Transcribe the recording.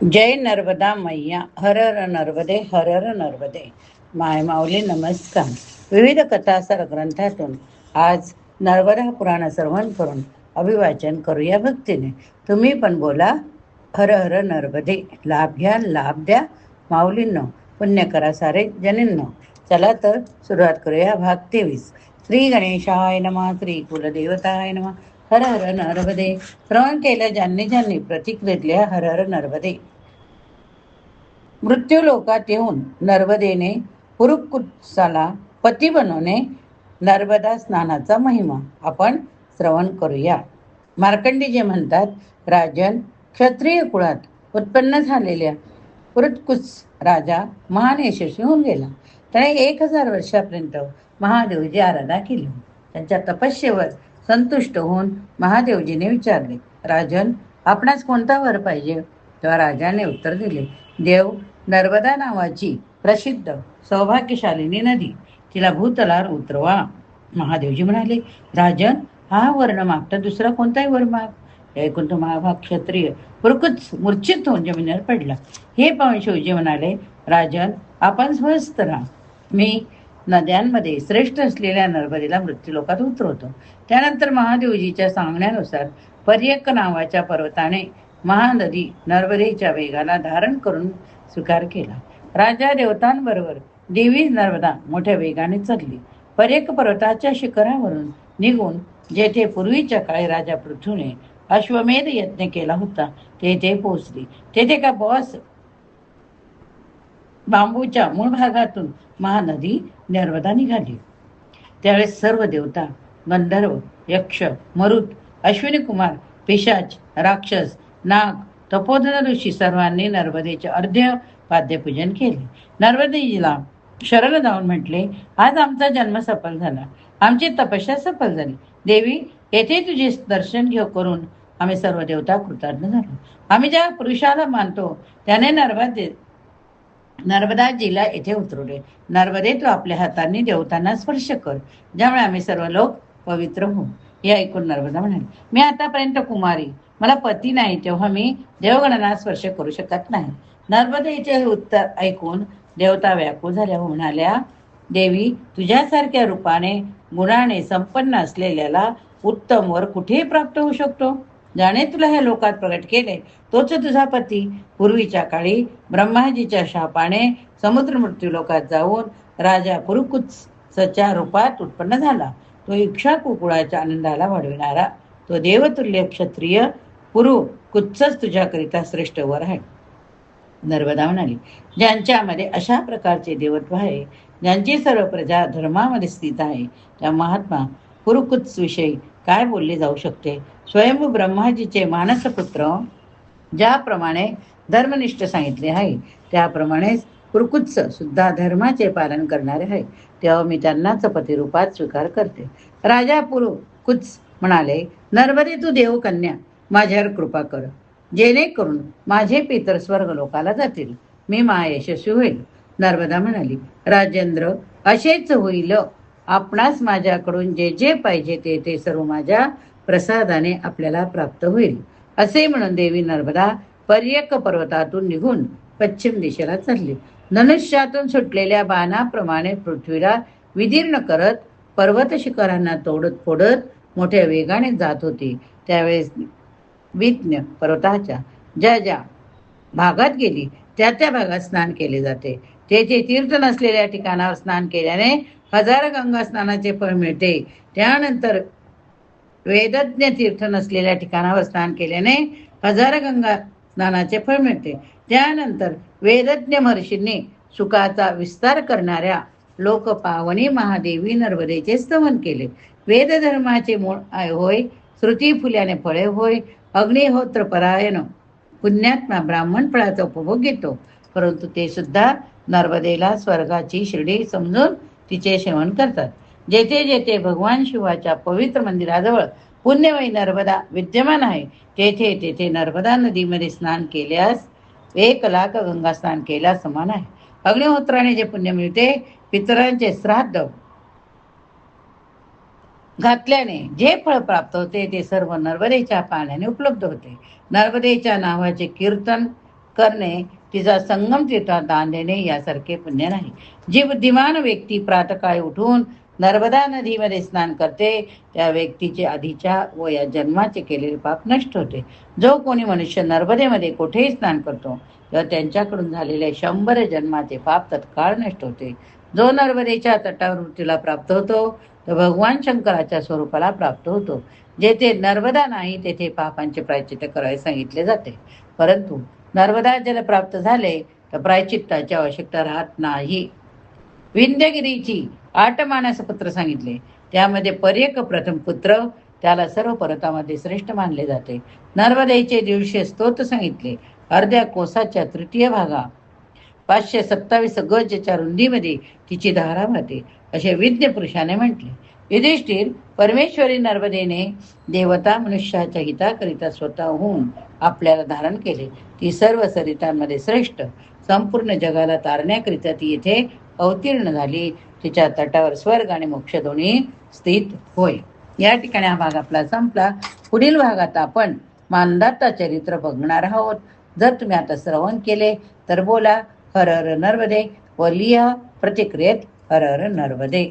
जय नर्मदा मैया, हर हर नर्मदे, हर हर नर्मदे. माय माऊली नमस्कार. विविध कथासार ग्रंथातून आज नर्मदा पुराण श्रवण करून अभिवाचन करूया भक्तीने. तुम्ही पण बोला हर हर नर्मदे. लाभ घ्या, लाभ द्या माऊलींनो, पुण्य करा सारे जनींनो. चला तर सुरुवात करूया. भाग 23. श्री गणेशाय नमः, श्री कुलदेवताय नमः, हर हर नर्मदे. श्रवण केलं ज्यांनी ज्यांनी प्रतीक वेधल्या हर हर नर्मदे. मृत्यू लोकात येऊन नर्मदेने पुरुकुत्साला पती बनवणे. नर्मदा स्नानाचा महिमा आपण श्रवण करूया. मार्कंडेय म्हणतात, राजन, क्षत्रिय कुळात उत्पन्न झालेल्या पुरुत्कुत्स राजा महान यशस्वी होऊन गेला. त्याने 1000 वर्षापर्यंत महादेवजी आराधना केली. त्यांच्या तपस्येवर संतुष्ट होऊन महादेवजीने विचारले, राजन, आपणास कोणता वर पाहिजे? तेव्हा राजाने उत्तर दिले, देव, नर्मदा नावाची प्रसिद्ध सौभाग्यशालिनी नदी, तिला भूतलावर उतरवा. महादेवजी म्हणाले, राजन, हा वर्ण मागता दुसरा कोणताही वर माग. ऐकून तो महाभाग क्षत्रिय पुरकुच मूर्छित होऊन जमिनीवर पडला. हे पाहून शिवजी म्हणाले, राजन, आपण स्वस्थ राहा. मी नद्यांमध्ये श्रेष्ठ असलेल्या नर्मदेला मृत्यूलोकात उतरवतो. त्यानंतर महादेवजीच्या सांगण्यानुसार पर्यक नावाच्या पर्वताने महानदी नर्मदेच्या वेगाला धारण करून स्वीकार केला. राजा देवतांबरोबर देवी नर्मदा मोठ्या वेगाने चालली. पर्यक पर्वताच्या शिखरावरून निघून जेथे पूर्वीच्या काळी राजा पृथ्वीने अश्वमेध यज्ञ केला होता तेथे पोहोचली. तेथे का बांबूच्या मूळ भागातून महानदी नर्मदा निघाली. त्यावेळेस सर्व देवता, गंधर्व, यक्ष, मरुत, अश्विनी कुमार, पिशाच, राक्षस, नाग, तपोधन ऋषी सर्वांनी नर्मदेचे अर्ध्य पाद्यपूजन केले. नर्मदेजीला शरण जाऊन म्हटले, आज आमचा जन्म सफल झाला, आमची तपस्या सफल झाली. देवी, येथे तुझे दर्शन घेऊ करून आम्ही सर्व देवता कृतज्ञ झालो. आम्ही ज्या पुरुषाला मानतो त्याने नर्मदाजीला येथे उतरवले. नर्मदे, तू आपल्या हातांनी देवतांना स्पर्श कर, ज्यामुळे आम्ही सर्व लोक पवित्र होऊ. हे ऐकून नर्मदा म्हणाली, मी आतापर्यंत कुमारी, मला पती नाही, तेव्हा मी देवगणांना स्पर्श करू शकत नाही. नर्मदेचे हे उत्तर ऐकून देवता व्याकुळ झाल्या व म्हणाल्या, देवी, तुझ्यासारख्या रूपाने गुणाने संपन्न असलेल्याला उत्तम वर कुठेही प्राप्त होऊ शकतो? ज्याने तुला ह्या लोकात प्रगट केले तोच तुझा पती. पूर्वीच्या काळी ब्रह्माजीच्या शापाने समुद्र मृत्यू लोकात जाऊन राजा पुरुकुत्सच्या रूपात उत्पन्न झाला. तो इक्ष्वाकु कुळाच्या आनंदाला वाढविणारा तो देवतुल्य क्षत्रिय पुरुकुत्सच तुझ्याकरिता श्रेष्ठ वर आहे. नर्मदा म्हणाली, ज्यांच्यामध्ये अशा प्रकारचे देवत्व आहे, ज्यांची सर्व प्रजा धर्मामध्ये स्थित आहे, त्या महात्मा पुरुकुत्स विषयी काय बोलले जाऊ शकते? स्वयंभू ब्रह्माजीचे मानसपुत्र ज्याप्रमाणे धर्मनिष्ठ सांगितले आहे, त्याप्रमाणेच पुरुकुत्स सुद्धा धर्माचे पालन करणारे आहे. तेव्हा मी त्यांनाच पतिरूपात स्वीकार करते. राजा पुरुकुत्स म्हणाले, नर्मदे, तू देवकन्या, माझ्यावर कृपा कर, जेणेकरून माझे पितर स्वर्ग लोकाला जातील, मी महायशस्वी होईल. नर्मदा म्हणाली, राजेंद्र, असेच होईल. आपणास माझ्याकडून जे जे पाहिजे ते सर्व माझ्या प्रसादाने आपल्याला प्राप्त होईल. असे म्हणून देवी नर्मदा पर्यक पर्वतातून निघून पश्चिम दिशेला चालली. धनुष्यातून सुटलेल्या बाणाप्रमाणे पृथ्वीला विदीर्ण करत पर्वत शिखरांना तोडत फोडत मोठ्या वेगाने जात होती. त्यावेळेस विज्ञ पर्वताच्या ज्या ज्या भागात गेली त्या त्या भागात स्नान केले जाते. तेथे तीर्थ नसलेल्या ठिकाणावर स्नान केल्याने 1000 गंगा स्नानाचे फळ मिळते. त्यानंतर वेदज्ञ तीर्थ नसलेल्या ठिकाणावर स्नान केल्याने 1000 गंगा स्नानाचे फळ मिळते. त्यानंतर वेदज्ञ महर्षींनी सुखाचा विस्तार करणाऱ्या लोकपावनी महादेवी नर्मदेचे स्तवन केले. वेदधर्माचे मूळ होय, श्रुती फुल्याने फळे होय, अग्निहोत्र परायण पुण्यात्मा ब्राह्मण फळाचा उपभोग घेतो, परंतु ते सुद्धा नर्मदेला स्वर्गाची शिर्डी समजून तिचे सेवन करतात. जेथे जेथे भगवान शिवाच्या पवित्र मंदिराजवळ पुण्यमयी नर्मदा विद्यमान आहे, तेथे तेथे नर्मदा नदीमध्ये स्नान केल्यास 1,00,000 गंगा स्नान केल्यास समान आहे. अग्निहोत्राने जे पुण्य मिळते, पितरांचे श्राद्ध घातल्याने जे फळ प्राप्त होते ते सर्व नर्मदेच्या पाण्याने उपलब्ध होते. नर्मदेच्या नावाचे कीर्तन करणे, तिचा संगम तीर्थात दान देणे यासारखे पुण्य नाही. जी बुद्धिमान व्यक्ती प्रातकाळी उठून नर्मदा नदीमध्ये स्नान करते त्या व्यक्तीचे आधीच्या व या जन्माचे केलेले पाप नष्ट होते. जो कोणी मनुष्य नर्मदेमध्ये कुठेही स्नान करतो तेव्हा त्यांच्याकडून झालेले 100 जन्माचे पाप तत्काळ नष्ट होते. जो नर्मदेच्या तटावर मृत्यूला प्राप्त होतो तो भगवान शंकराच्या स्वरूपाला प्राप्त होतो. जेथे नर्मदा नाही तेथे पापांचे प्रायश्चित्त करावे सांगितले जाते. परंतु नर्मदा जल प्राप्त झाले तर प्रायश्चित्ताची आवश्यकता राहत नाही. विंध्यगिरीची 8 मानसपुत्र सांगितले. त्यामध्ये पर्यक प्रथम पुत्र, त्याला सर्व पर्वतामध्ये श्रेष्ठ मानले जाते. नर्मदेचे 150 स्तोत्र सांगितले. अर्ध्या कोसाच्या तृतीय भागा 527 गजच्या रुंदीमध्ये तिची धारा वाहते असे विद्य पुरुषाने म्हटले. युधिष्ठिर, परमेश्वरी नर्मदेने देवता मनुष्याच्या हिताकरिता स्वतःहून आपल्याला धारण केले. ती सर्व सरितांमध्ये श्रेष्ठ, संपूर्ण जगाला तारण्याकरिता ती येथे अवतीर्ण झाली. तिच्या तटावर स्वर्ग आणि मोक्ष दोन्ही स्थित होय. या ठिकाणी हा भाग आपला संपला. पुढील भागात आपण मांधाता चरित्र बघणार आहोत. जर तुम्ही आता श्रवण केले तर बोला हर हर नर्मदे व लिहा प्रतिक्रियेत हर हर नर्मदे.